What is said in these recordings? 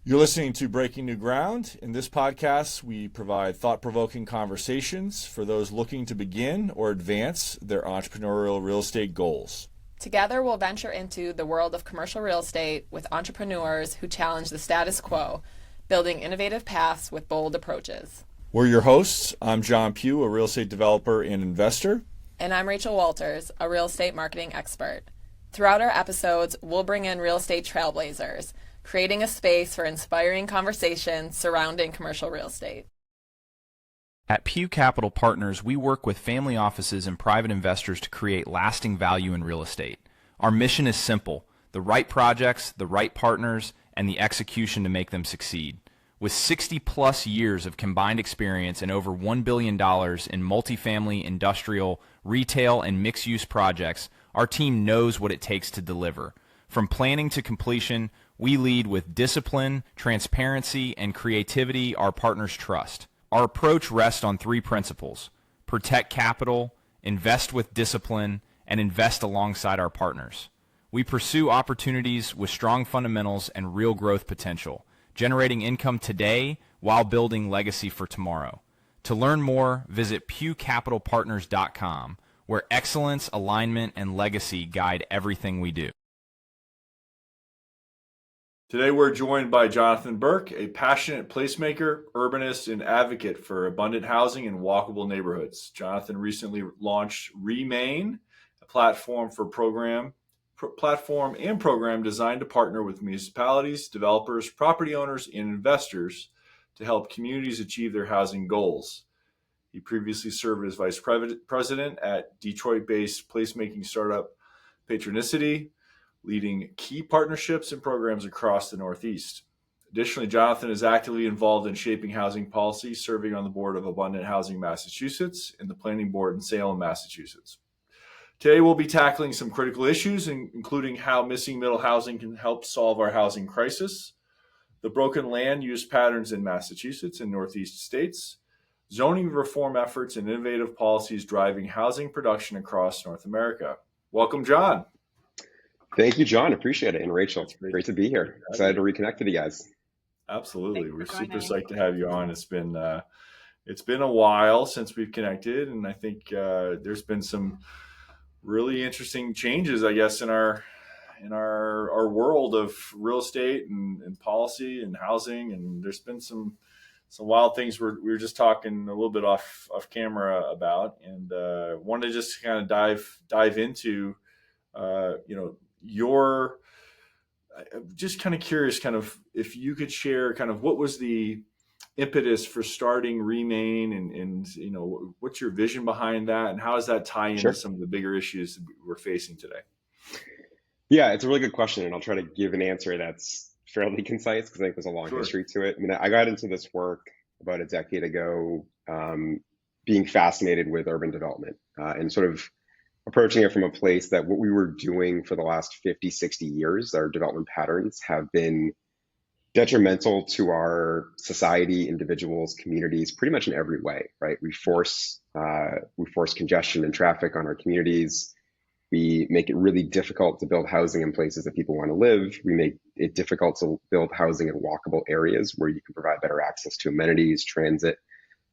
You're listening to Breaking New Ground. In this podcast, we provide thought-provoking conversations for those looking to begin or advance their entrepreneurial real estate goals. Together, we'll venture into the world of commercial real estate with entrepreneurs who challenge the status quo, building innovative paths with bold approaches. We're your hosts. I'm John Pugh, a real estate developer and investor. And I'm Rachel Walters, a real estate marketing expert. Throughout our episodes, we'll bring in real estate trailblazers, creating a space for inspiring conversations surrounding commercial real estate. At Pugh Capital Partners, we work with family offices and private investors to create lasting value in real estate. Our mission is simple: the right projects, the right partners, and the execution to make them succeed. With 60-plus years of combined experience and over $1 billion in multifamily, industrial, retail, and mixed-use projects, our team knows what it takes to deliver. From planning to completion, we lead with discipline, transparency, and creativity our partners trust. Our approach rests on three principles: protect capital, invest with discipline, and invest alongside our partners. We pursue opportunities with strong fundamentals and real growth potential, generating income today while building legacy for tomorrow. To learn more, visit pewcapitalpartners.com, where excellence, alignment, and legacy guide everything we do. Today we're joined by Jonathan Berk, a passionate placemaker, urbanist, and advocate for abundant housing and walkable neighborhoods. Jonathan recently launched Remain, a platform and program designed to partner with municipalities, developers, property owners, and investors to help communities achieve their housing goals. He previously served as vice president at Detroit-based placemaking startup Patronicity, leading key partnerships and programs across the Northeast. Additionally, Jonathan is actively involved in shaping housing policy, serving on the board of Abundant Housing Massachusetts and the planning board in Salem, Massachusetts. Today, we'll be tackling some critical issues, including how missing middle housing can help solve our housing crisis, the broken land use patterns in Massachusetts and Northeast states, zoning reform efforts, and innovative policies driving housing production across North America. Welcome, John. Thank you, John. Appreciate it. And Rachel, it's great to be here. Excited to reconnect with you guys. Absolutely. We're super psyched to have you on. It's been a while since we've connected, and I think there's been some really interesting changes, I guess, in our world of real estate and policy and housing. And there's been some wild things we were just talking a little bit off camera about, and wanted to just kind of dive into your, just kind of curious, kind of if you could share kind of what was the impetus for starting Remain, and what's your vision behind that, and how does that tie into some of the bigger issues that we're facing today? Yeah, it's a really good question, and I'll try to give an answer that's fairly concise because I think there's a long history to it. I mean, I got into this work about a decade ago, being fascinated with urban development and sort of approaching it from a place that what we were doing for the last 50, 60 years, our development patterns have been detrimental to our society, individuals, communities, pretty much in every way, right? We force congestion and traffic on our communities. We make it really difficult to build housing in places that people want to live. We make it difficult to build housing in walkable areas where you can provide better access to amenities, transit.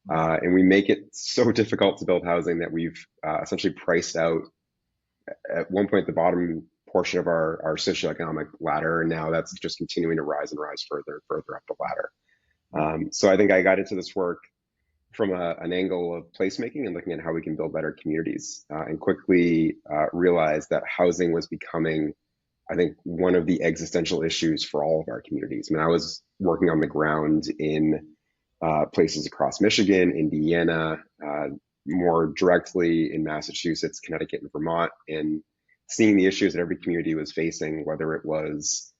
And we make it so difficult to build housing that we've essentially priced out at one point the bottom portion of our socioeconomic ladder. And now that's just continuing to rise and rise further and further up the ladder. So I think I got into this work from an angle of placemaking and looking at how we can build better communities, and quickly realized that housing was becoming, I think, one of the existential issues for all of our communities. I mean, I was working on the ground in places across Michigan, Indiana, more directly in Massachusetts, Connecticut, and Vermont, and seeing the issues that every community was facing, whether it was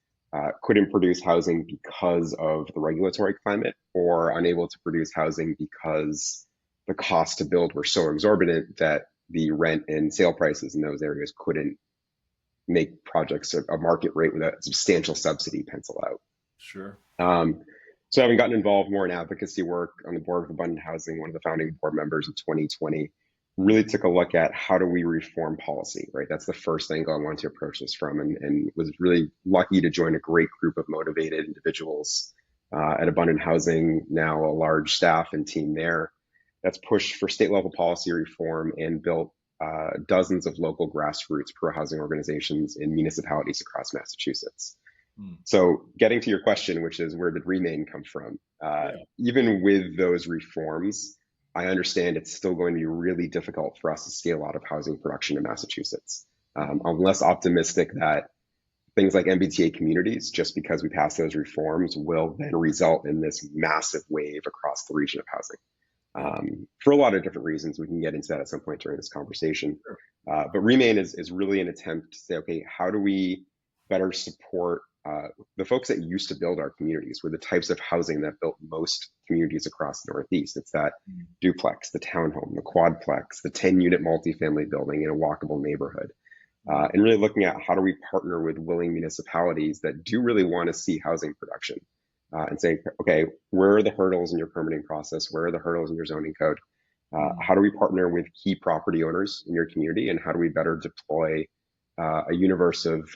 couldn't produce housing because of the regulatory climate, or unable to produce housing because the costs to build were so exorbitant that the rent and sale prices in those areas couldn't make projects a market rate with a substantial subsidy pencil out. Sure. So having gotten involved more in advocacy work on the board of Abundant Housing, one of the founding board members in 2020, really took a look at how do we reform policy, right? That's the first angle I wanted to approach this from, and was really lucky to join a great group of motivated individuals at Abundant Housing, now a large staff and team there that's pushed for state level policy reform and built dozens of local grassroots pro housing organizations in municipalities across Massachusetts. So, getting to your question, which is where did Remain come from? Even with those reforms, I understand it's still going to be really difficult for us to scale out of housing production in Massachusetts. I'm less optimistic that things like MBTA communities, just because we pass those reforms, will then result in this massive wave across the region of housing. For a lot of different reasons, we can get into that at some point during this conversation. But Remain is really an attempt to say, okay, how do we better support the folks that used to build our communities were the types of housing that built most communities across the Northeast. It's that duplex, the townhome, the quadplex, the 10-unit multifamily building in a walkable neighborhood. And really looking at how do we partner with willing municipalities that do really want to see housing production and saying, okay, where are the hurdles in your permitting process? Where are the hurdles in your zoning code? How do we partner with key property owners in your community? And how do we better deploy a universe of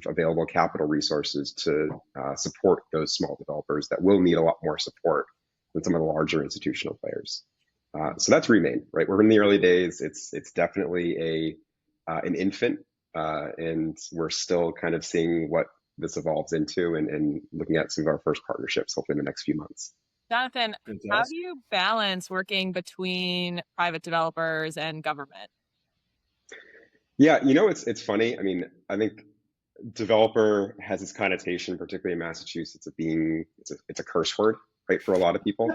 available capital resources to support those small developers that will need a lot more support than some of the larger institutional players. So that's Remain, right? We're in the early days. It's definitely an infant, and we're still kind of seeing what this evolves into and looking at some of our first partnerships hopefully in the next few months. Jonathan, how do you balance working between private developers and government? Yeah, it's funny. I mean, I think developer has this connotation, particularly in Massachusetts, of being it's a curse word, right, for a lot of people.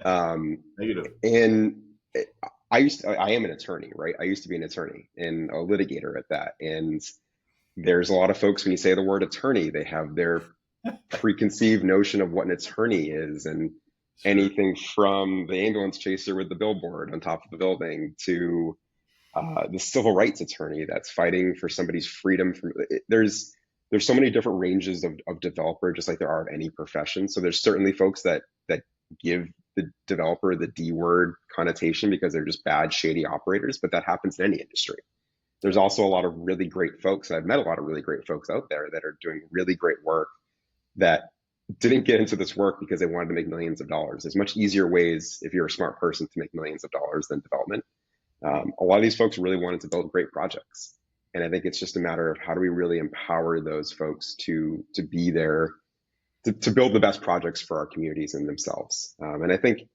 Negative. And I am an attorney, right? I used to be an attorney and a litigator at that. And there's a lot of folks when you say the word attorney, they have their preconceived notion of what an attorney is, and anything from the ambulance chaser with the billboard on top of the building to the civil rights attorney that's fighting for somebody's freedom from there's so many different ranges of developer, just like there are of any profession. So there's certainly folks that give the developer the D word connotation because they're just bad, shady operators, but that happens in any industry. There's also a lot of really great folks, and I've met a lot of really great folks out there that are doing really great work that didn't get into this work because they wanted to make millions of dollars. There's much easier ways, if you're a smart person, to make millions of dollars than development. A lot of these folks really wanted to build great projects. And I think it's just a matter of how do we really empower those folks to be there, to build the best projects for our communities and themselves. And I think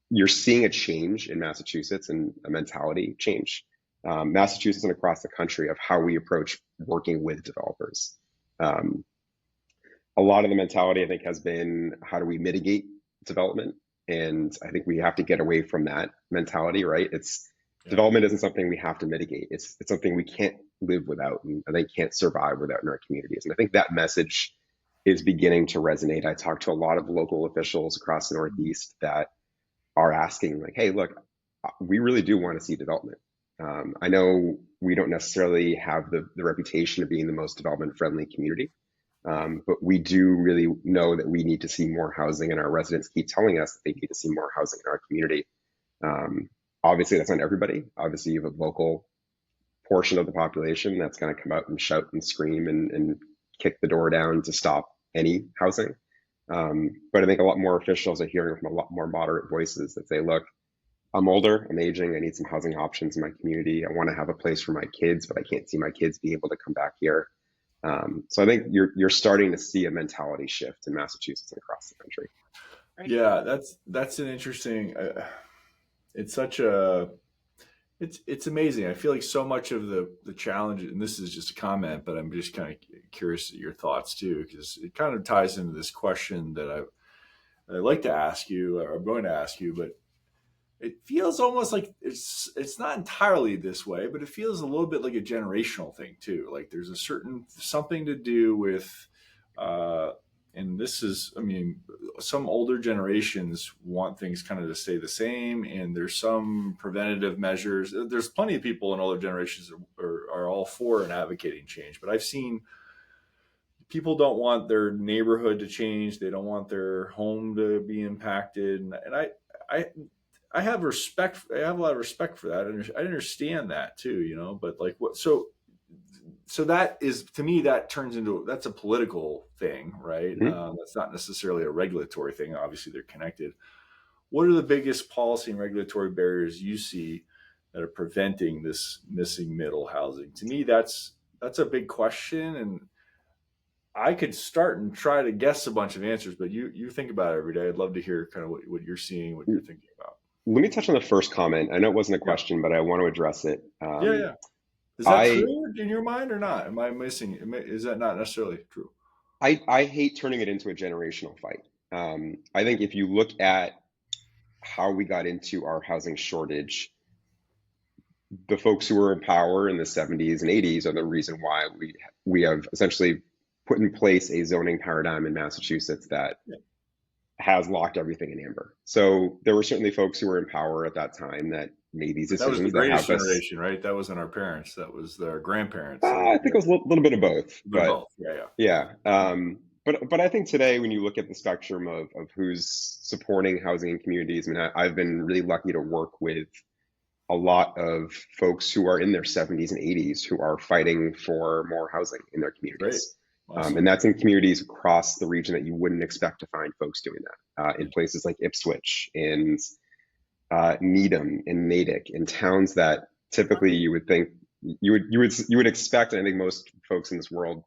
you're seeing a change in Massachusetts and a mentality change. Massachusetts and across the country of how we approach working with developers. A lot of the mentality, I think, has been how do we mitigate development? And I think we have to get away from that mentality, right? Development isn't something we have to mitigate. It's something we can't live without and I think can't survive without in our communities. And I think that message is beginning to resonate. I talked to a lot of local officials across the Northeast that are asking like, hey, look, we really do want to see development. I know we don't necessarily have the reputation of being the most development friendly community, but we do really know that we need to see more housing, and our residents keep telling us that they need to see more housing in our community. Obviously, that's not everybody. Obviously, you have a vocal portion of the population that's going to come out and shout and scream and kick the door down to stop any housing. But I think a lot more officials are hearing from a lot more moderate voices that say, look, I'm older, I'm aging, I need some housing options in my community. I want to have a place for my kids, but I can't see my kids be able to come back here. So I think you're starting to see a mentality shift in Massachusetts and across the country. Yeah, that's an interesting. It's amazing. I feel like so much of the challenge, and this is just a comment, but I'm just kind of curious your thoughts too, because it kind of ties into this question that I'd like to ask you, or I'm going to ask you, but it feels almost like it's not entirely this way, but it feels a little bit like a generational thing too. Like there's a certain something to do with, and this is, I mean, some older generations want things kind of to stay the same, and there's some preventative measures. There's plenty of people in older generations that are all for and advocating change, but I've seen people don't want their neighborhood to change. They don't want their home to be impacted, and I have respect. I have a lot of respect for that. I understand that too, but like what? So so that is, to me, that turns into, that's a political thing, right? Mhm. That's not necessarily a regulatory thing. Obviously, they're connected. What are the biggest policy and regulatory barriers you see that are preventing this missing middle housing? To me, that's a big question, and I could start and try to guess a bunch of answers, but you think about it every day. I'd love to hear kind of what you're seeing, what you're thinking about. Let me touch on the first comment. I know it wasn't a Yeah, question, but I want to address it. yeah, yeah. Is that I true in your mind or not? Am I missing? Is that not necessarily true? I hate turning it into a generational fight. I think if you look at how we got into our housing shortage, the folks who were in power in the 70s and 80s are the reason why we have essentially put in place a zoning paradigm in Massachusetts that Yeah. has locked everything in amber. So there were certainly folks who were in power at that time that made these But that was the decisions that greatest have us. generation, right? That wasn't our parents. That was their grandparents. I think it was a little bit of both, A bit of but both. Yeah, yeah. yeah. But I think today, when you look at the spectrum of who's supporting housing in communities, I mean, I've been really lucky to work with a lot of folks who are in their 70s and 80s who are fighting for more housing in their Great. communities. Awesome. And that's in communities across the region that you wouldn't expect to find folks doing that. In places like Ipswich, in Needham, in Natick, in towns that typically you would think you would expect, and I think most folks in this world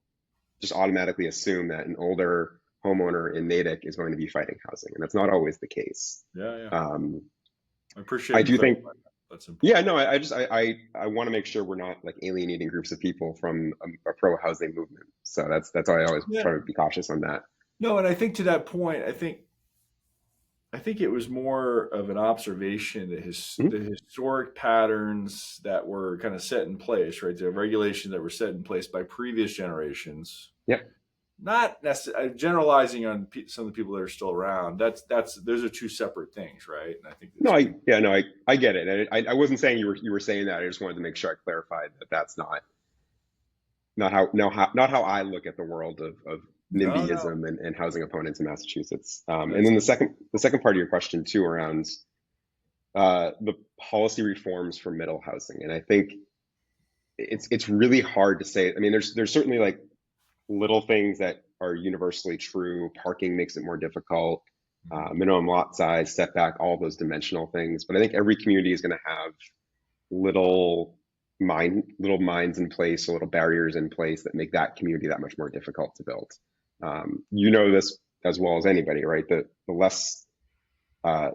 just automatically assume that an older homeowner in Natick is going to be fighting housing, and that's not always the case. Yeah, yeah. Um, I appreciate I you do think, clarifying that. That's important. yeah, no, I want to make sure we're not like alienating groups of people from a pro housing movement. So that's why I always Yeah. try to be cautious on that. No, and I think to that point, I think it was more of an observation that the Mhm. historic patterns that were kind of set in place, right? The regulations that were set in place by previous generations, Yeah. not necessarily generalizing on some of the people that are still around. That's those are two separate things, right? And I think No, it's I yeah, no, I get it. I wasn't saying you were saying that. I just wanted to make sure I clarified that that's not how I look at the world of no, NIMBYism and housing opponents in Massachusetts. And that's then the second part of your question too around the policy reforms for middle housing, and I think it's really hard to say. I mean, there's certainly like little things that are universally true. Parking makes it more difficult. Minimum lot size, setback, all those dimensional things. But I think every community is going to have little little minds in place, or little barriers in place that make that community that much more difficult to build. You know this as well as anybody, right? The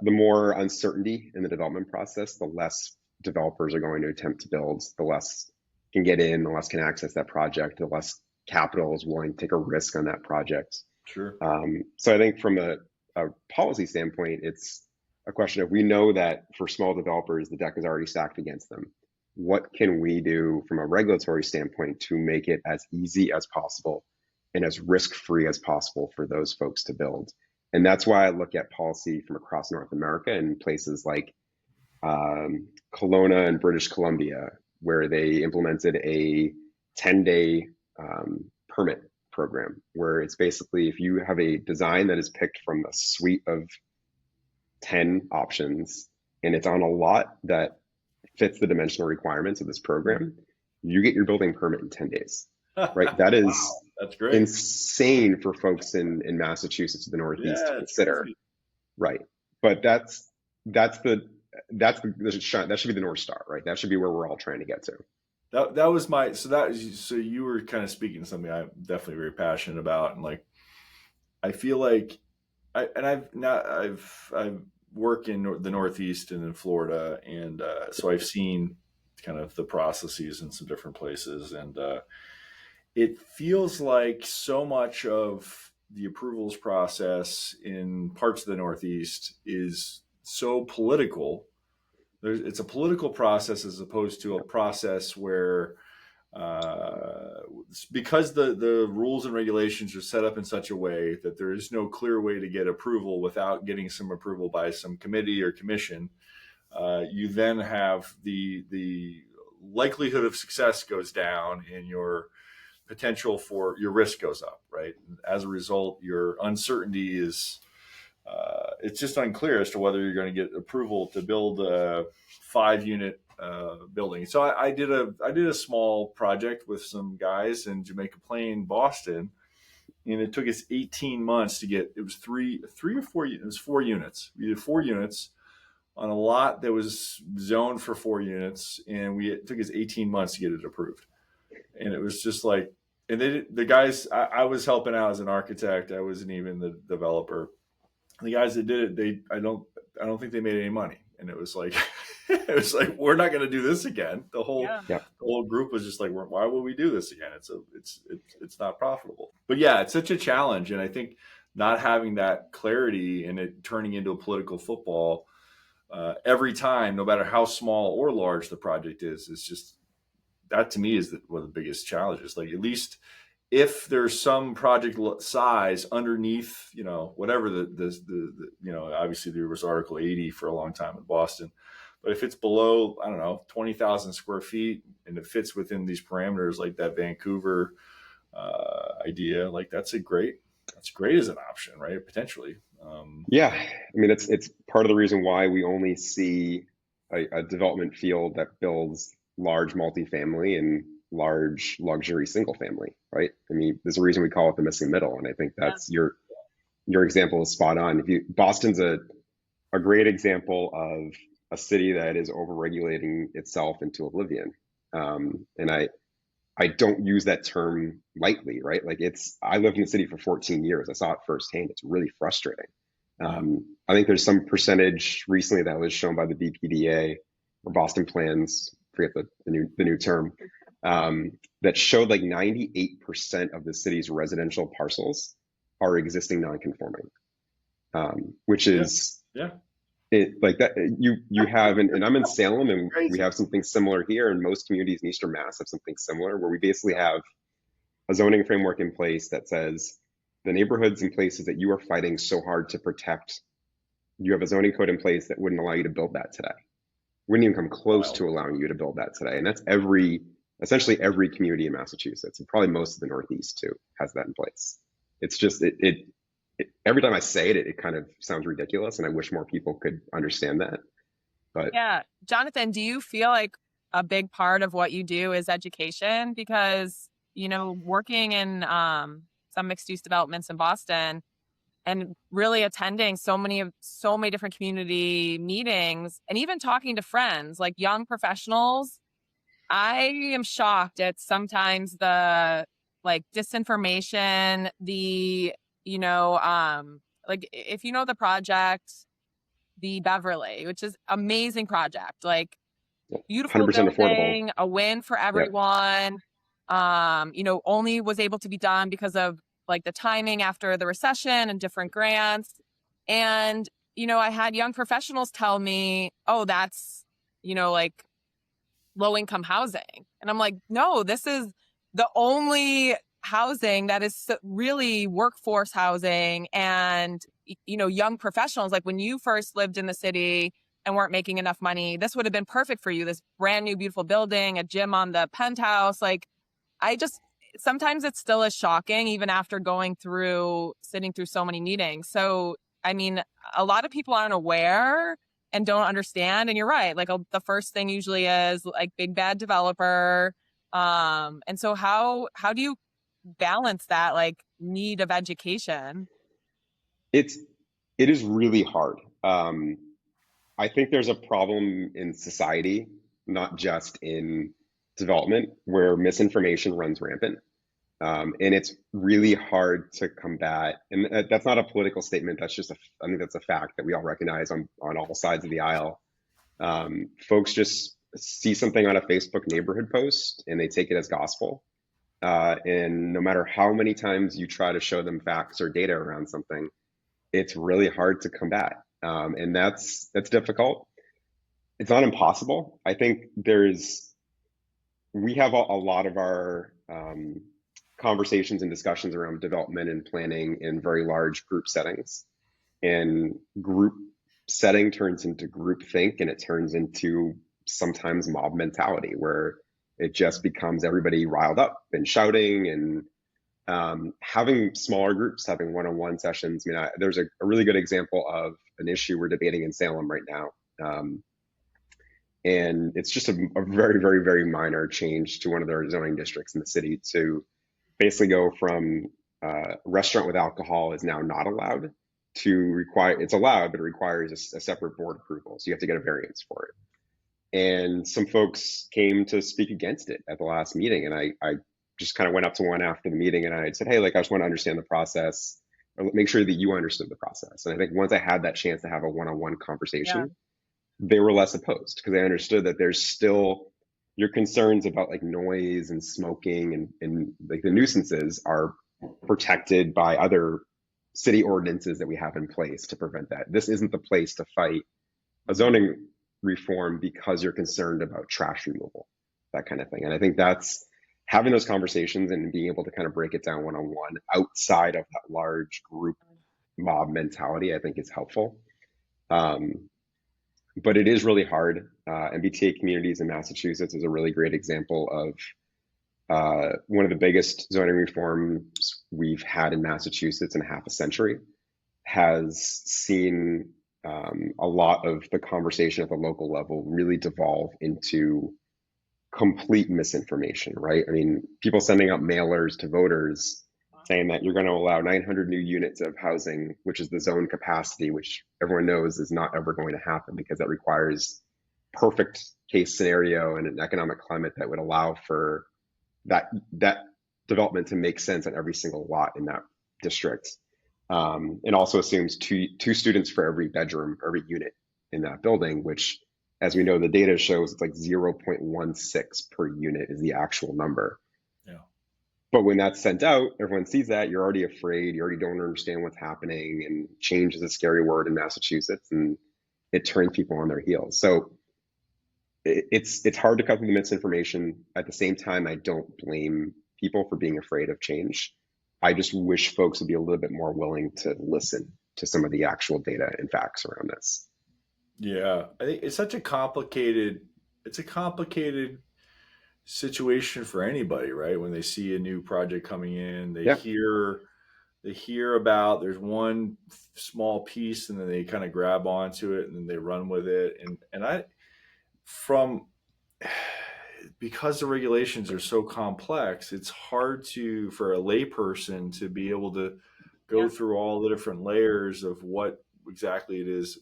more uncertainty in the development process, the less developers are going to attempt to build, the less can get in, the less can access that project, the less capital is willing to take a risk on that project. sure. So I think from a policy standpoint, it's a question of, we know that for small developers, the deck is already stacked against them. What can we do from a regulatory standpoint to make it as easy as possible and as risk-free as possible for those folks to build? And that's why I look at policy from across North America in places like Kelowna and British Columbia, where they implemented a 10-day permit program, where it's basically, if you have a design that is picked from a suite of 10 options and it's on a lot that fits the dimensional requirements of this program, you get your building permit in 10 days, right? That is Wow, that's great. insane for folks in Massachusetts, the Northeast, to Yeah, it's consider, crazy. right? But that should be the North Star, right? That should be where we're all trying to get to. That was my, so you were kind of speaking to something I'm definitely very passionate about, and like I feel like I've worked in the Northeast and in Florida, and so I've seen kind of the processes in some different places, and it feels like so much of the approvals process in parts of the Northeast is so political. It's a political process as opposed to a process where, because the rules and regulations are set up in such a way that there is no clear way to get approval without getting some approval by some committee or commission, you then have the likelihood of success goes down, and your potential for your risk goes up, right? As a result, your uncertainty is, it's just unclear as to whether you're going to get approval to build a 5-unit building. So I did a small project with some guys in Jamaica Plain, Boston, and it took us 18 months to get. It was three or four. It was 4 units. We did 4 units on a lot that was zoned for 4 units, and it took us 18 months to get it approved. And it was just like, and the guys, I was helping out as an architect. I wasn't even the developer. The guys that did it, I don't think they made any money. And it was like, we're not going to do this again. The whole group was just like, why would we do this again? It's not profitable. But yeah, it's such a challenge. And I think not having that clarity and it turning into a political football every time, no matter how small or large the project is just, that to me is one of the biggest challenges. Like, at least if there's some project size underneath, whatever obviously there was Article 80 for a long time in Boston, but if it's below, I don't know, 20,000 square feet and it fits within these parameters, like that Vancouver idea, like that's great as an option, right? Potentially. Yeah, I mean, it's part of the reason why we only see a development field that builds large multifamily and large luxury single family, right? I mean, there's a reason we call it the missing middle, and I think that's your example is spot on. Boston's a great example of a city that is overregulating itself into oblivion, and I don't use that term lightly, right? Like, I lived in the city for 14 years. I saw it firsthand. It's really frustrating. I think there's some percentage recently that was shown by the BPDA or Boston Plans, forget the new term, that showed like 98% of the city's residential parcels are existing non-conforming, which is like that. You have, and I'm in Salem, and we have something similar here, and most communities in Eastern Mass have something similar, where we basically have a zoning framework in place that says the neighborhoods and places that you are fighting so hard to protect, you have a zoning code in place that wouldn't allow you to build that today. Wouldn't even come close to allowing you to build that today. And that's essentially every community in Massachusetts, and probably most of the Northeast too, has that in place. It's just, every time I say it, it kind of sounds ridiculous, and I wish more people could understand that. But yeah, Jonathan, do you feel like a big part of what you do is education? Because, working in some mixed use developments in Boston and really attending so many different community meetings, and even talking to friends, like young professionals, I am shocked at sometimes the disinformation, like, if you know the project, the Beverly, which is amazing project, like beautiful 100% building, affordable, a win for everyone. Only was able to be done because of like the timing after the recession and different grants. And, I had young professionals tell me, oh, that's, like low income housing. And I'm like, no, this is the only housing that is really workforce housing. And, young professionals, like when you first lived in the city and weren't making enough money, this would have been perfect for you. This brand new, beautiful building, a gym on the penthouse. Like, sometimes it still is shocking, even after sitting through so many meetings. So, I mean, a lot of people aren't aware and don't understand. And you're right. Like, the first thing usually is like big bad developer. And so how do you balance that like need of education? it is really hard. I think there's a problem in society, not just in development, where misinformation runs rampant. And it's really hard to combat. And that's not a political statement. That's just I think that's a fact that we all recognize on all sides of the aisle. Folks just see something on a Facebook neighborhood post and they take it as gospel. And no matter how many times you try to show them facts or data around something, it's really hard to combat. And that's difficult. It's not impossible. I think we have a lot of our conversations and discussions around development and planning in very large group settings. And group setting turns into group think, and it turns into sometimes mob mentality, where it just becomes everybody riled up and shouting. And having smaller groups, having one-on-one sessions. I mean, there's a really good example of an issue we're debating in Salem right now. And it's just a very, very, very minor change to one of their zoning districts in the city to basically go from restaurant with alcohol is now not allowed to require, it's allowed, but it requires a separate board approval. So you have to get a variance for it. And some folks came to speak against it at the last meeting. And I just kind of went up to one after the meeting and I said, hey, like, I just want to understand the process, or make sure that you understood the process. And I think once I had that chance to have a one-on-one conversation, they were less opposed because they understood that there's still your concerns about like noise and smoking and like the nuisances are protected by other city ordinances that we have in place to prevent that. This isn't the place to fight a zoning reform because you're concerned about trash removal, that kind of thing. And I think that's having those conversations and being able to kind of break it down one-on-one outside of that large group mob mentality, I think is helpful. But it is really hard. MBTA communities in Massachusetts is a really great example of one of the biggest zoning reforms we've had in Massachusetts in half a century, has seen a lot of the conversation at the local level really devolve into complete misinformation, right? I mean, people sending out mailers to voters saying that you're going to allow 900 new units of housing, which is the zone capacity, which everyone knows is not ever going to happen because that requires perfect case scenario and an economic climate that would allow for that development to make sense on every single lot in that district. It also assumes two students for every bedroom, every unit in that building, which, as we know, the data shows it's like 0.16 per unit is the actual number. Yeah. But when that's sent out, everyone sees that, you're already afraid, you already don't understand what's happening, and change is a scary word in Massachusetts, and it turns people on their heels. So it's hard to cut through the misinformation. At the same time, I don't blame people for being afraid of change. I just wish folks would be a little bit more willing to listen to some of the actual data and facts around this. Yeah, I think it's such a complicated situation for anybody, right? When they see a new project coming in, they hear about there's one small piece and then they kind of grab onto it and then they run with it. And because the regulations are so complex, it's hard for a layperson to be able to go through all the different layers of what exactly it is,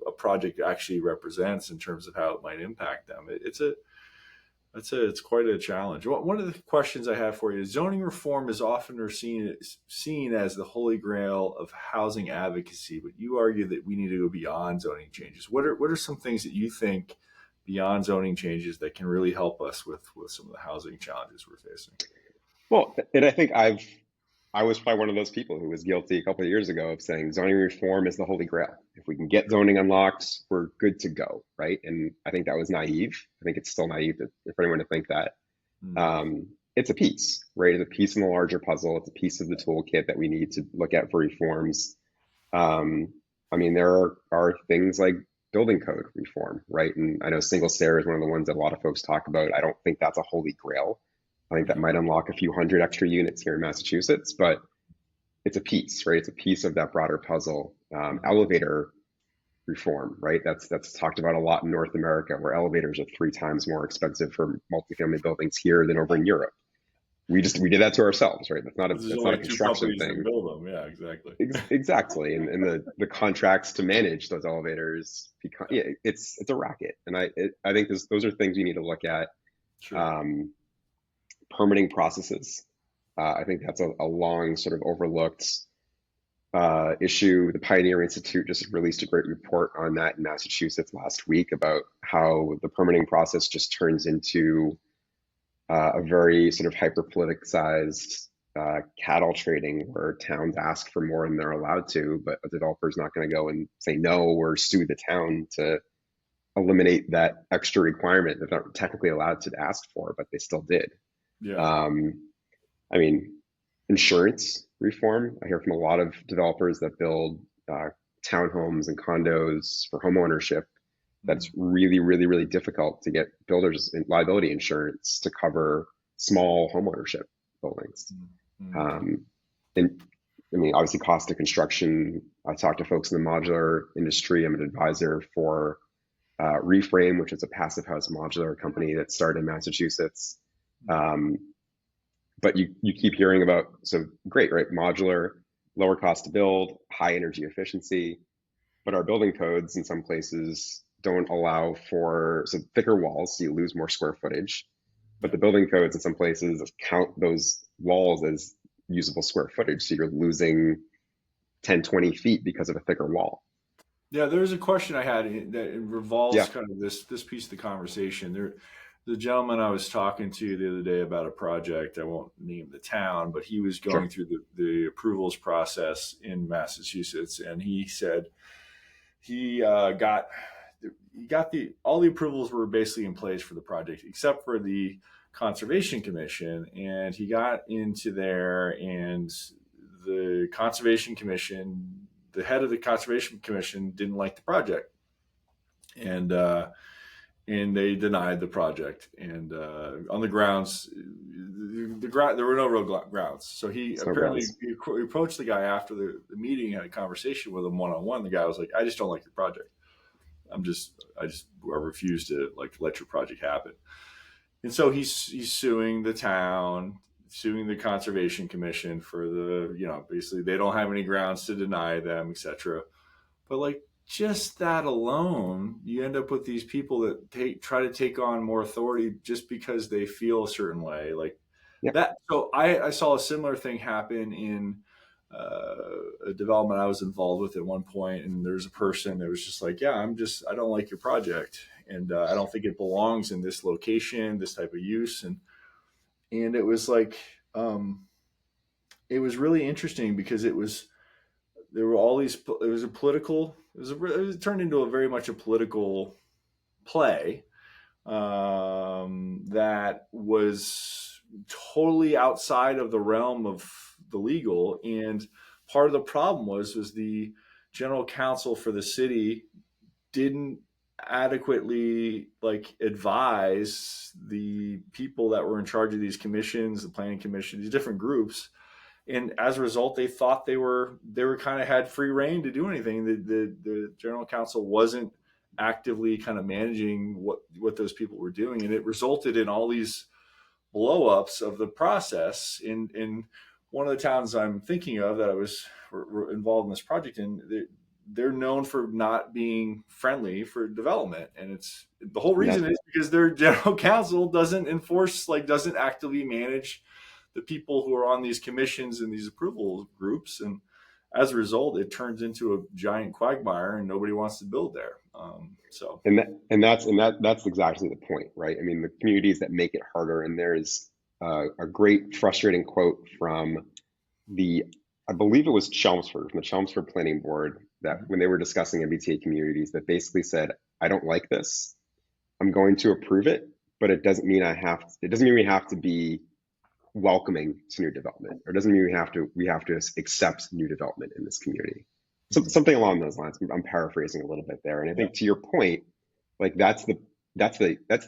a project actually represents in terms of how it might impact them. It's quite a challenge. One of the questions I have for you is zoning reform is often seen as the holy grail of housing advocacy, but you argue that we need to go beyond zoning changes. What are some things that you think beyond zoning changes that can really help us with some of the housing challenges we're facing? Well, and I think I was probably one of those people who was guilty a couple of years ago of saying zoning reform is the holy grail. If we can get zoning unlocked, we're good to go, right? And I think that was naive. I think it's still naive for anyone to think that. It's a piece, right? It's a piece in the larger puzzle. It's a piece of the toolkit that we need to look at for reforms. I mean, there are things like building code reform, right? And I know single stair is one of the ones that a lot of folks talk about. I don't think that's a holy grail. I think that might unlock a few hundred extra units here in Massachusetts, but it's a piece, right? It's a piece of that broader puzzle. Elevator reform, right? That's talked about a lot in North America, where elevators are 3 times more expensive for multifamily buildings here than over in Europe. We did that to ourselves, right? That's not a construction thing. Build them. Yeah, exactly. Exactly, and the contracts to manage those elevators, it's a racket, and I think those are things we need to look at. Sure. Permitting processes. I think that's a long sort of overlooked issue. The Pioneer Institute just released a great report on that in Massachusetts last week about how the permitting process just turns into a very sort of hyper-politicized cattle trading where towns ask for more than they're allowed to, but a developer's not going to go and say no or sue the town to eliminate that extra requirement that they're not technically allowed to ask for, but they still did. Yeah. I mean, insurance reform. I hear from a lot of developers that build townhomes and condos for home ownership. That's really, really, really difficult to get builders liability insurance to cover small home ownership buildings. And I mean, obviously cost of construction. I talk to folks in the modular industry. I'm an advisor for Reframe, which is a passive house modular company that started in Massachusetts. But you keep hearing about, so great, right? Modular, lower cost to build, high energy efficiency, but our building codes in some places don't allow for thicker walls, so you lose more square footage. But the building codes in some places count those walls as usable square footage, so you're losing 10, 20 feet because of a thicker wall. Yeah, there's a question I had that revolves Yeah. kind of this piece of the conversation. The gentleman I was talking to the other day about a project, I won't name the town, but he was going Sure. through the approvals process in Massachusetts, and he said he got all the approvals were basically in place for the project except for the Conservation Commission, and he got into there, and the Conservation Commission, the head of the Conservation Commission, didn't like the project, and they denied the project, and on the grounds, there were no real grounds. So he apparently he approached the guy after the meeting, had a conversation with him one-on-one. The guy was like, "I just don't like your project. I refuse to let your project happen." And so he's suing the town, suing the Conservation Commission for basically they don't have any grounds to deny them, etc. But just that alone, you end up with these people that try to take on more authority just because they feel a certain way, that. So I saw a similar thing happen in a development I was involved with at one point, and there's a person that was just like, "Yeah, I don't like your project, and I don't think it belongs in this location, this type of use," and it was it was really interesting because there were all these. It was a political. It turned into a very much a political play that was totally outside of the realm of the legal. And part of the problem was the general counsel for the city didn't adequately advise the people that were in charge of these commissions, the planning commission, these different groups. And as a result, they thought they were kind of had free reign to do anything. The general counsel wasn't actively kind of managing what those people were doing, and it resulted in all these blow-ups of the process. In one of the towns I'm thinking of that I was involved in this project in, they're known for not being friendly for development, and it's the whole reason is because their general counsel doesn't actively manage the people who are on these commissions and these approval groups, and as a result, it turns into a giant quagmire, and nobody wants to build there. That's exactly the point, right? I mean, the communities that make it harder, and there's a great frustrating quote from I believe it was Chelmsford, from the Chelmsford Planning Board, that when they were discussing MBTA communities, that basically said, "I don't like this. I'm going to approve it, but it doesn't mean we have to be welcoming to new development, or doesn't mean we have to accept new development in this community." So something along those lines. I'm paraphrasing a little bit there, and I think to your point, that's the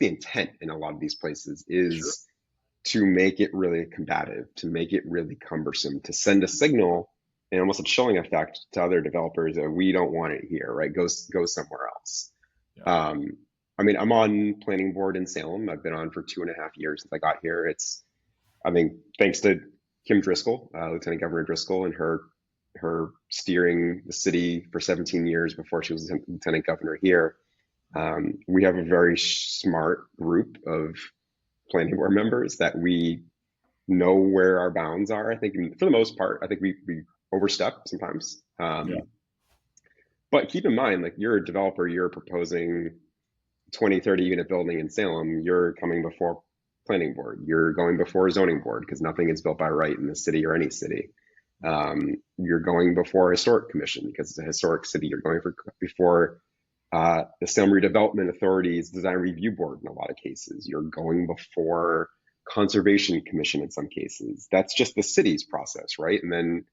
intent in a lot of these places is to make it really combative, to make it really cumbersome, to send a signal and almost a chilling effect to other developers that we don't want it here, right? Go somewhere else. Yeah. I mean, I'm on planning board in Salem. I've been on for 2.5 years since I got here. I mean, thanks to Kim Driscoll, Lieutenant Governor Driscoll, and her steering the city for 17 years before she was Lieutenant Governor here. We have a very smart group of planning board members that we know where our bounds are. I think for the most part, I think we overstep sometimes. But keep in mind, you're a developer, you're proposing 20, 30 unit building in Salem, you're coming before planning board, you're going before a zoning board because nothing is built by right in the city or any city. You're going before a historic commission because it's a historic city. You're going before the Salem Redevelopment Authority's design review board in a lot of cases. You're going before conservation commission in some cases. That's just the city's process, right? And then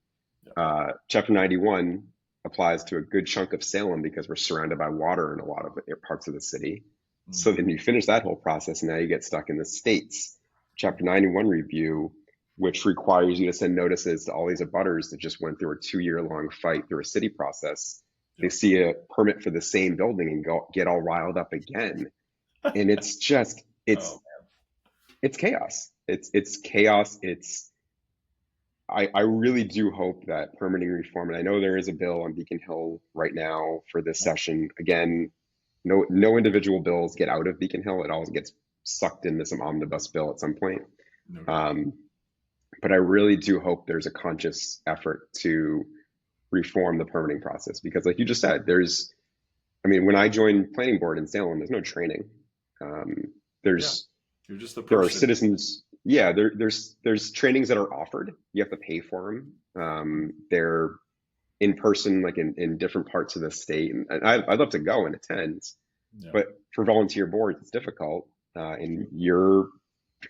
Chapter 91 applies to a good chunk of Salem because we're surrounded by water in a lot of parts of the city. So then you finish that whole process, and now you get stuck in the state's Chapter 91 review, which requires you to send notices to all these abutters that just went through a 2-year-long fight through a city process they see a permit for the same building and get all riled up again. And it's just, Oh, it's chaos. It's chaos. I really do hope that permitting reform, and I know there is a bill on Beacon Hill right now for this session. Again, no individual bills get out of Beacon Hill. It all gets sucked into some omnibus bill at some point. no. But I really do hope there's a conscious effort to reform the permitting process, because like you just said, when I joined planning board in Salem, there's no training. You're just the There are person. citizens. Yeah, there's trainings that are offered. You have to pay for them. They're in person, like in different parts of the state, and I'd love to go and attend, but for volunteer boards, it's difficult, and you're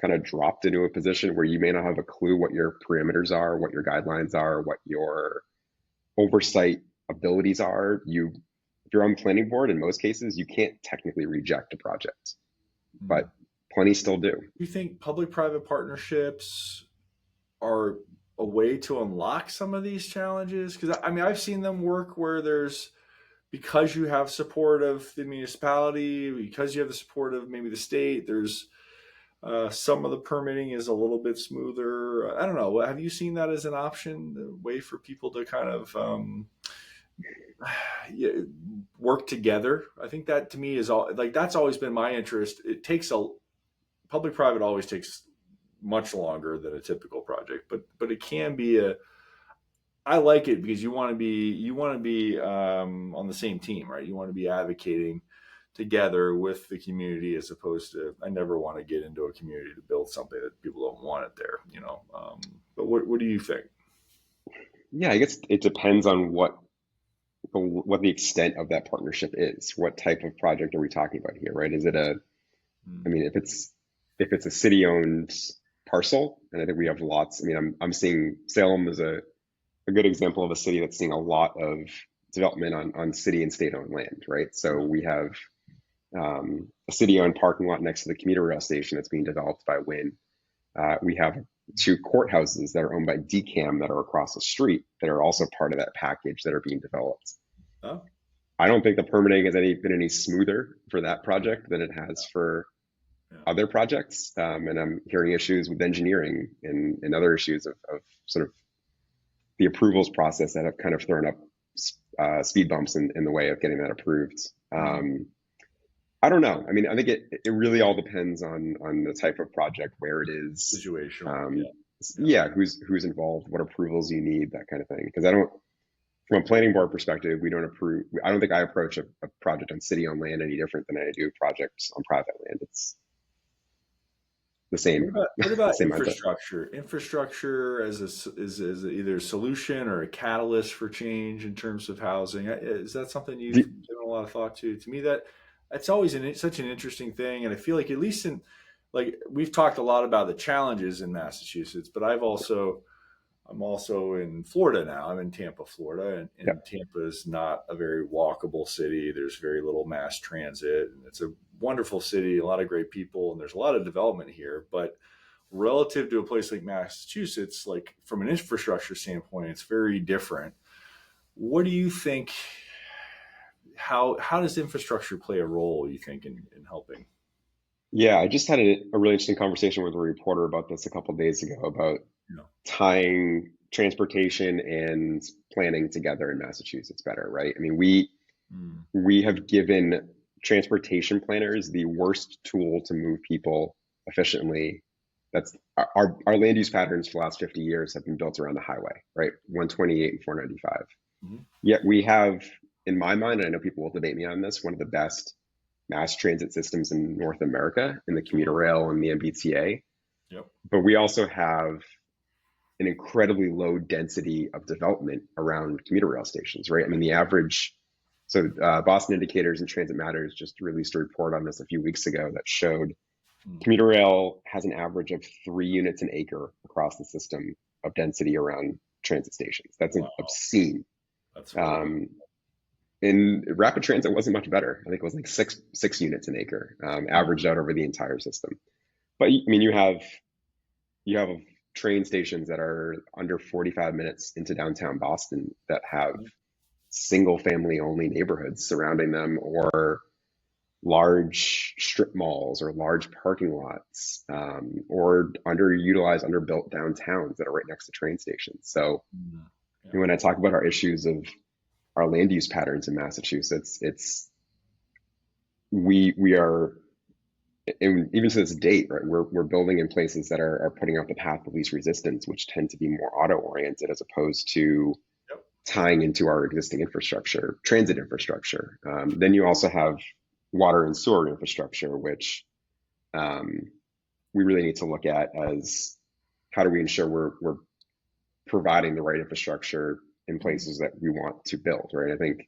kind of dropped into a position where you may not have a clue what your parameters are, what your guidelines are, what your oversight abilities are. If you're on planning board, in most cases, you can't technically reject a project, but plenty still do. Do you think public-private partnerships are a way to unlock some of these challenges? Because I've seen them work where because you have support of the municipality, because you have the support of maybe the state, there's some of the permitting is a little bit smoother. I don't know. Have you seen that as an option, a way for people to kind of work together? I think that to me is that's always been my interest. Public-private always takes much longer than a typical project, but it can be I like it because you want to be on the same team, right? You want to be advocating together with the community, as opposed to, I never want to get into a community to build something that people don't want it there, but what do you think? Yeah, I guess it depends on what the extent of that partnership is. What type of project are we talking about here, right? Is it if it's a city-owned parcel, and I think we have lots. I'm seeing Salem as a good example of a city that's seeing a lot of development on city and state-owned land, right? So we have a city-owned parking lot next to the commuter rail station that's being developed by Wynn. We have 2 courthouses that are owned by DCAM that are across the street that are also part of that package that are being developed. Oh. I don't think the permitting has been any smoother for that project than it has for other projects. And I'm hearing issues with engineering and other issues of sort of the approvals process that have kind of thrown up speed bumps in the way of getting that approved. I don't know. I think it really all depends on the type of project, where it is, Situation. Who's involved, what approvals you need, that kind of thing. Because from a planning board perspective, we don't approve. I don't think I approach a project on city-owned land any different than I do projects on private land. It's the same. What about same infrastructure? Mindset. Infrastructure as either a solution or a catalyst for change in terms of housing. Is that something you've given a lot of thought to? To me, that's always such an interesting thing, and I feel like, at least we've talked a lot about the challenges in Massachusetts, but I'm also in Florida now. I'm in Tampa, Florida, and Tampa is not a very walkable city. There's very little mass transit, and it's a wonderful city, a lot of great people, and there's a lot of development here. But relative to a place like Massachusetts, like from an infrastructure standpoint, it's very different. What do you think? How does infrastructure play a role, you think, in helping? Yeah, I just had a really interesting conversation with a reporter about this a couple of days ago, about tying transportation and planning together in Massachusetts better, right? We have given transportation planners the worst tool to move people efficiently. That's our land use patterns for the last 50 years have been built around the highway, right? 128 and 495. Yet we have, in my mind, and I know people will debate me on this, one of the best mass transit systems in North America, in the commuter rail and the MBTA. But we also have an incredibly low density of development around commuter rail stations, right? The average, Boston Indicators and Transit Matters just released a report on this a few weeks ago that showed commuter rail has an average of 3 units an acre across the system of density around transit stations. That's obscene. That's really in rapid transit wasn't much better. I think it was like six units an acre, averaged out over the entire system. But you have train stations that are under 45 minutes into downtown Boston that have single family only neighborhoods surrounding them, or large strip malls or large parking lots, or underutilized, underbuilt downtowns that are right next to train stations. So when I talk about our issues of our land use patterns in Massachusetts, we are, and even to this date, right, we're building in places that are putting out the path of least resistance, which tend to be more auto oriented as opposed to tying into our existing infrastructure, transit infrastructure. Then you also have water and sewer infrastructure, which we really need to look at as how do we ensure we're providing the right infrastructure in places that we want to build, right? I think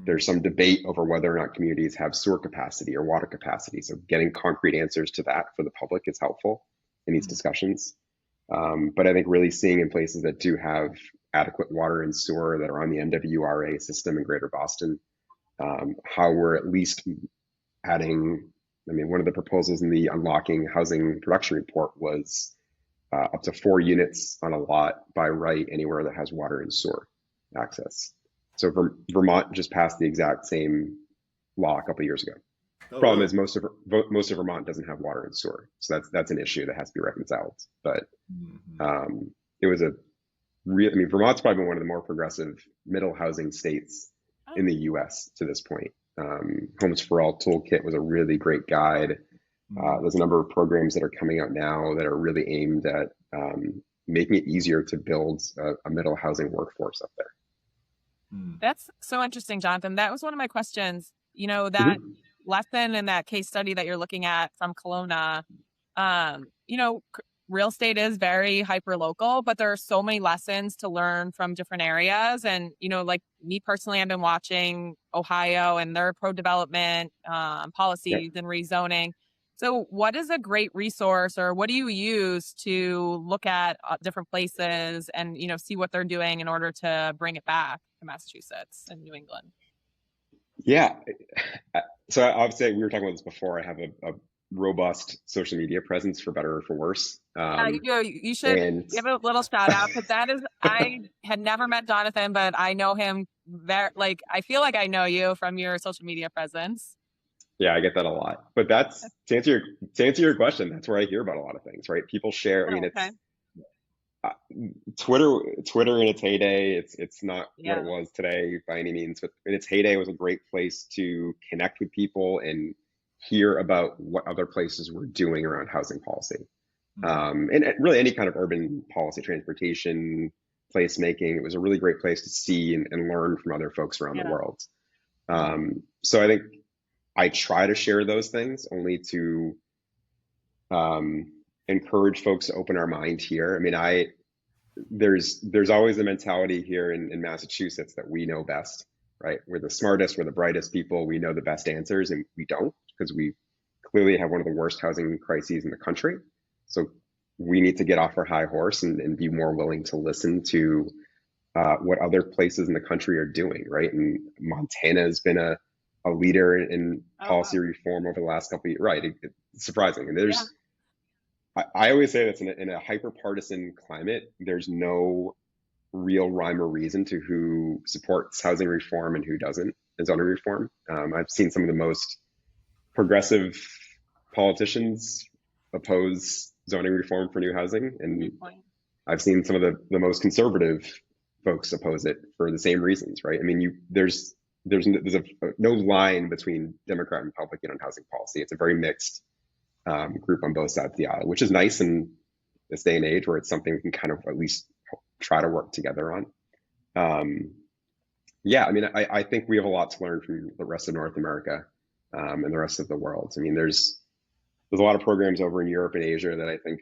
there's some debate over whether or not communities have sewer capacity or water capacity. So getting concrete answers to that for the public is helpful in these discussions. But I think really seeing in places that do have adequate water and sewer that are on the NWRA system in Greater Boston, how we're at least adding, I mean, one of the proposals in the Unlocking Housing Production Report was up to 4 units on a lot by right anywhere that has water and sewer access. So Vermont just passed the exact same law a couple of years ago. Problem is most of Vermont doesn't have water and sewer, so that's an issue that has to be reconciled. But it was Vermont's probably been one of the more progressive middle housing states in the U.S. to this point. Homes for All Toolkit was a really great guide. There's a number of programs that are coming out now that are really aimed at making it easier to build a middle housing workforce up there. That's so interesting, Jonathan. That was one of my questions. You know, that lesson and that case study that you're looking at from Kelowna, you know, real estate is very hyper local, but there are so many lessons to learn from different areas. And, you know, like me personally, I've been watching Ohio and their pro-development policies and rezoning. So what is a great resource, or what do you use to look at different places and, you know, see what they're doing in order to bring it back to Massachusetts and New England? Yeah. So obviously we were talking about this before. I have a robust social media presence, for better or for worse. You do. You should give a little shout out, because that is, I had never met Jonathan, but I know him very, like, I feel like I know you from your social media presence. Yeah, I get that a lot. But that's to answer your question, that's where I hear about a lot of things, right? People share. I mean, it's Twitter in its heyday. It's not what it was today by any means, but in its heyday, it was a great place to connect with people and hear about what other places were doing around housing policy, and really any kind of urban policy, transportation, placemaking. It was a really great place to see and learn from other folks around the world. So I think I try to share those things only to encourage folks to open our mind here. I mean, there's always a mentality here in Massachusetts that we know best, right? We're the smartest, we're the brightest people, we know the best answers, and we don't, because we clearly have one of the worst housing crises in the country. So we need to get off our high horse and be more willing to listen to what other places in the country are doing, right? And Montana has been a leader in policy reform over the last couple of years, right? It's surprising. And there's, I always say that in a hyper-partisan climate, there's no real rhyme or reason to who supports housing reform and who doesn't in zoning reform. I've seen some of the most progressive politicians oppose zoning reform for new housing, and I've seen some of the most conservative folks oppose it for the same reasons, right? I mean, there's no line between Democrat and Republican on housing policy. It's a very mixed group on both sides of the aisle, which is nice in this day and age where it's something we can kind of at least try to work together on. Yeah, I mean, I think we have a lot to learn from the rest of North America and the rest of the world. I mean, there's a lot of programs over in Europe and Asia that I think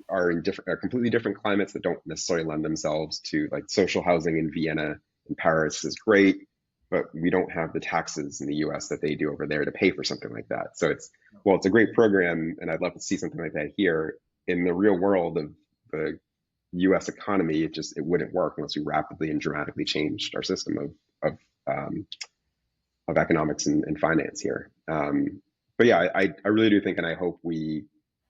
are in completely different climates that don't necessarily lend themselves to, like, social housing in Vienna and Paris is great, but we don't have the taxes in the US that they do over there to pay for something like that. So it's a great program, and I'd love to see something like that here. In the real world of the US economy, it wouldn't work unless we rapidly and dramatically changed our system of economics and finance here. But yeah, I really do think, and I hope we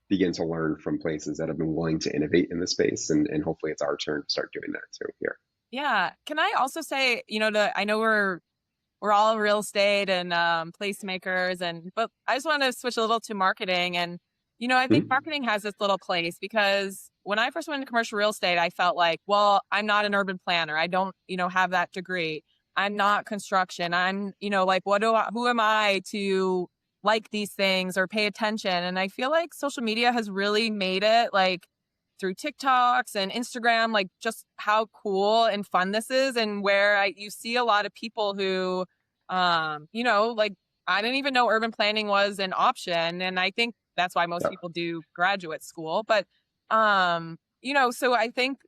begin to learn from places that have been willing to innovate in this space, and hopefully it's our turn to start doing that too here. Yeah. Can I also say, I know we're all real estate and placemakers, but I just want to switch a little to marketing. And I think Mhm. marketing has this little place because when I first went into commercial real estate, I felt like, well, I'm not an urban planner. I don't have that degree. I'm not construction. I'm like, who am I to like these things or pay attention? And I feel like social media has really made it, like, through TikToks and Instagram, like, just how cool and fun this is, and where you see a lot of people who like, I didn't even know urban planning was an option. And I think that's why most Yeah. people do graduate school. But, so I think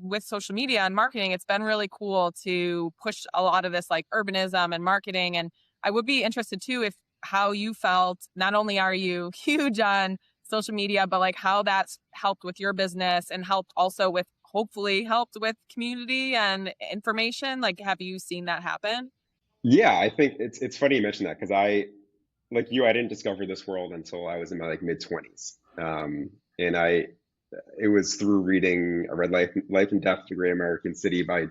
with social media and marketing, it's been really cool to push a lot of this, like, urbanism and marketing. And I would be interested too, if how you felt, not only are you huge on social media, but like how that's helped with your business and hopefully helped with community and information. Like, have you seen that happen? Yeah, I think it's funny you mentioned that because like you, I didn't discover this world until I was in my like mid 20s. And it was through reading, I read Life and Death of the Great American City by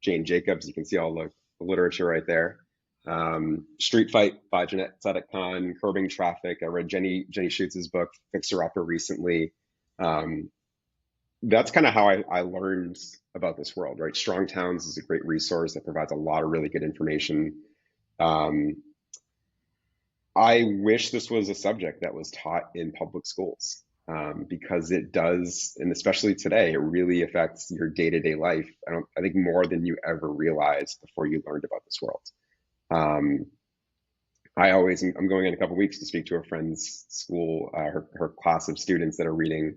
Jane Jacobs. You can see all the literature right there. Street Fight by Jeanette Sadik Khan, Curbing Traffic. I read Jenny Schutz's book, Fixer Upper, recently. Um, that's kind of how I learned about this world, right? Strong Towns is a great resource that provides a lot of really good information. Um, I wish this was a subject that was taught in public schools, because it does, and especially today, it really affects your day-to-day life. I think more than you ever realized before you learned about this world. Um, I'm going in a couple of weeks to speak to a friend's school, her class of students that are reading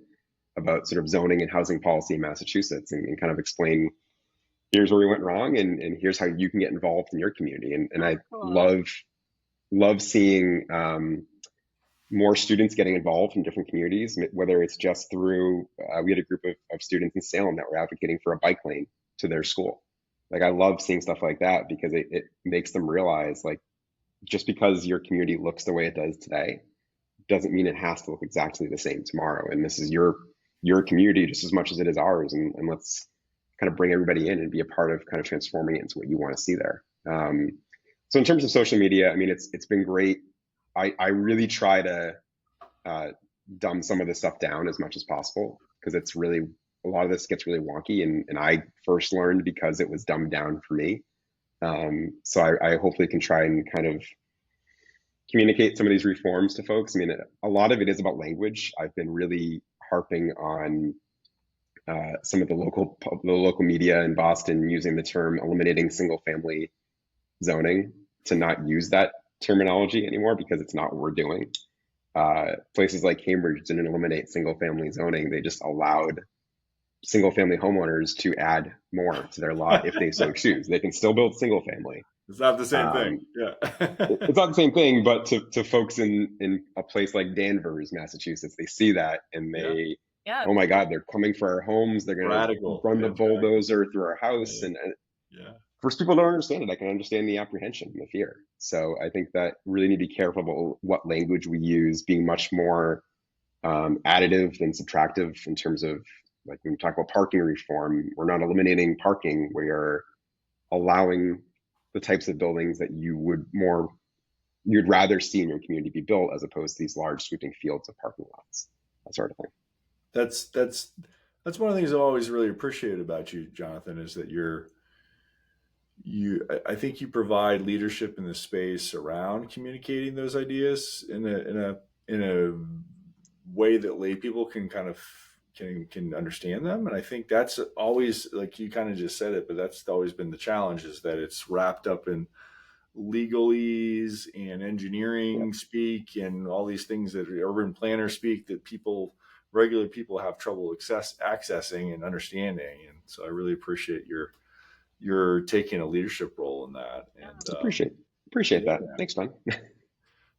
about sort of zoning and housing policy in Massachusetts, and kind of explain, here's where we went wrong, and here's how you can get involved in your community. And Oh, I cool. love seeing more students getting involved in different communities, whether it's just through, we had a group of students in Salem that were advocating for a bike lane to their school. Like, I love seeing stuff like that because it makes them realize, like, just because your community looks the way it does today doesn't mean it has to look exactly the same tomorrow. And this is your community just as much as it is ours. And let's kind of bring everybody in and be a part of kind of transforming it into what you want to see there. So in terms of social media, I mean, it's been great. I really try to dumb some of this stuff down as much as possible, because it's really, a lot of this gets really wonky, and I first learned because it was dumbed down for me. So I hopefully can try and kind of communicate some of these reforms to folks. I mean, a lot of it is about language. I've been really harping on some of the local media in Boston using the term eliminating single family zoning, to not use that terminology anymore, because it's not what we're doing. Places like Cambridge didn't eliminate single family zoning. They just allowed single family homeowners to add more to their lot if they so choose. They can still build single family. It's not the same thing. Um, Yeah. it's not the same thing, but to folks in a place like Danvers, Massachusetts, they see that and Yeah. they, Yeah. oh my God, they're coming for our homes. They're going to Radical. run the Exactly. bulldozer through our house. Yeah. And Yeah. for people who don't understand it, I can understand the apprehension and the fear. So I think that really need to be careful about what language we use, being much more additive than subtractive in terms of, like, when we talk about parking reform, we're not eliminating parking. We are allowing the types of buildings that you'd rather see in your community be built, as opposed to these large sweeping fields of parking lots, that sort of thing. That's one of the things I've always really appreciated about you, Jonathan, is that I think you provide leadership in the space around communicating those ideas in a way that lay people can kind of can understand them. And I think that's always, like you kind of just said it, but that's always been the challenge, is that it's wrapped up in legalese and Yeah, engineering speak and all these things that urban planners speak that regular people have trouble accessing and understanding. And so I really appreciate you're taking a leadership role in that. And appreciate that. yeah. Thanks, Don.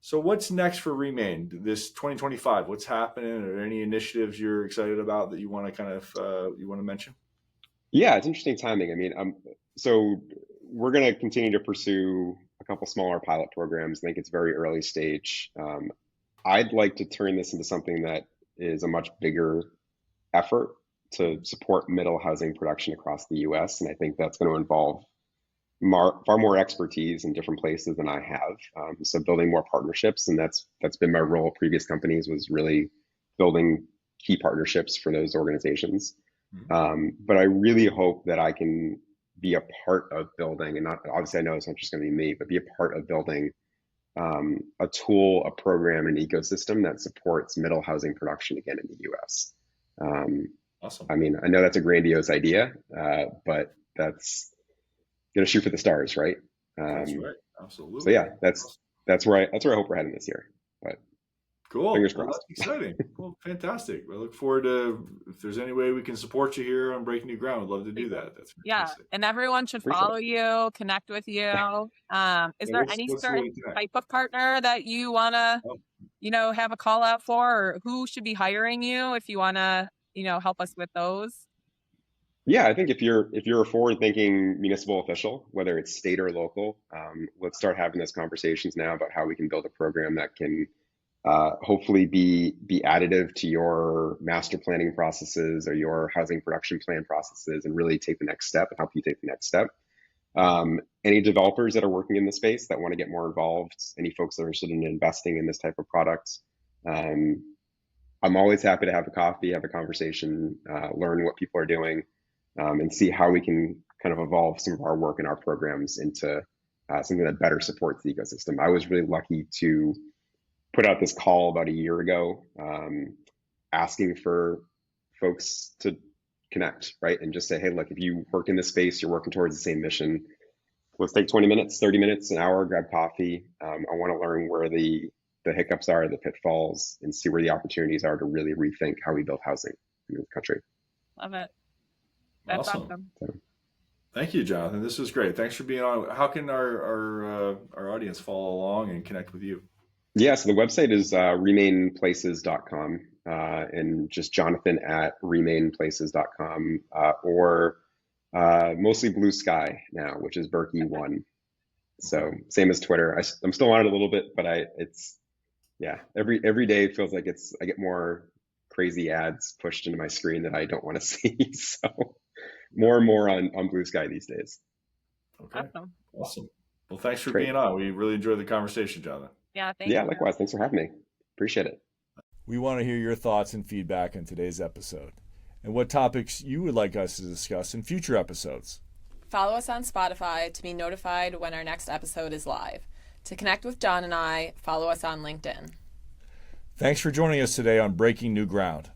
So what's next for Remain this 2025? What's happening? Are there any initiatives you're excited about that you want to you want to mention? Yeah, it's interesting timing. I mean, so we're going to continue to pursue a couple smaller pilot programs. I think it's very early stage. I'd like to turn this into something that is a much bigger effort to support middle housing production across the U.S. And I think that's going to involve far more expertise in different places than I have. So building more partnerships, and that's been my role at previous companies, was really building key partnerships for those organizations. But I really hope that I can be a part of building, and not obviously I know it's not just going to be me, but be a part of building a tool, a program, an ecosystem that supports middle housing production again in the U.S. Awesome. I mean, I know that's a grandiose idea, but that's going to shoot for the stars, right? That's right. Absolutely. So yeah, that's where I hope we're heading this year. But cool. Fingers Well, crossed. that's exciting. Well, fantastic. I look forward to, if there's any way we can support you here on Breaking New Ground, we'd love to do that. That's fantastic. And everyone should Appreciate follow you, connect with you. Is there any what's the certain way to connect? type of partner that you want to, have a call out for, or who should be hiring you if you want to, help us with those? Yeah, I think if you're a forward-thinking municipal official, whether it's state or local, let's start having those conversations now about how we can build a program that can hopefully be additive to your master planning processes or your housing production plan processes, and really take the next step and help you take the next step. Any developers that are working in the space that want to get more involved, any folks that are interested in investing in this type of product, I'm always happy to have a coffee, have a conversation, learn what people are doing, and see how we can kind of evolve some of our work and our programs into something that better supports the ecosystem. I was really lucky to put out this call about a year ago, asking for folks to connect, right? And just say, hey, look, if you work in this space, you're working towards the same mission, let's take 20 minutes, 30 minutes, an hour, grab coffee. I want to learn where the hiccups are, the pitfalls, and see where the opportunities are to really rethink how we build housing in the country. Love it. That's awesome. Thank you, Jonathan. This was great. Thanks for being on. How can our audience follow along and connect with you? Yeah, so the website is remainplaces.com, and just Jonathan at remainplaces.com, or mostly Blue Sky now, which is Berkey1. So same as Twitter. I'm still on it a little bit, but every day it feels like I get more crazy ads pushed into my screen that I don't want to see. So more and more on Blue Sky these days. Okay. Awesome. Well, thanks for being on. We really enjoyed the conversation, Jonathan. Yeah, thank you. Yeah, likewise. Thanks for having me. Appreciate it. We want to hear your thoughts and feedback on today's episode, and what topics you would like us to discuss in future episodes. Follow us on Spotify to be notified when our next episode is live. To connect with John and I, follow us on LinkedIn. Thanks for joining us today on Breaking New Ground.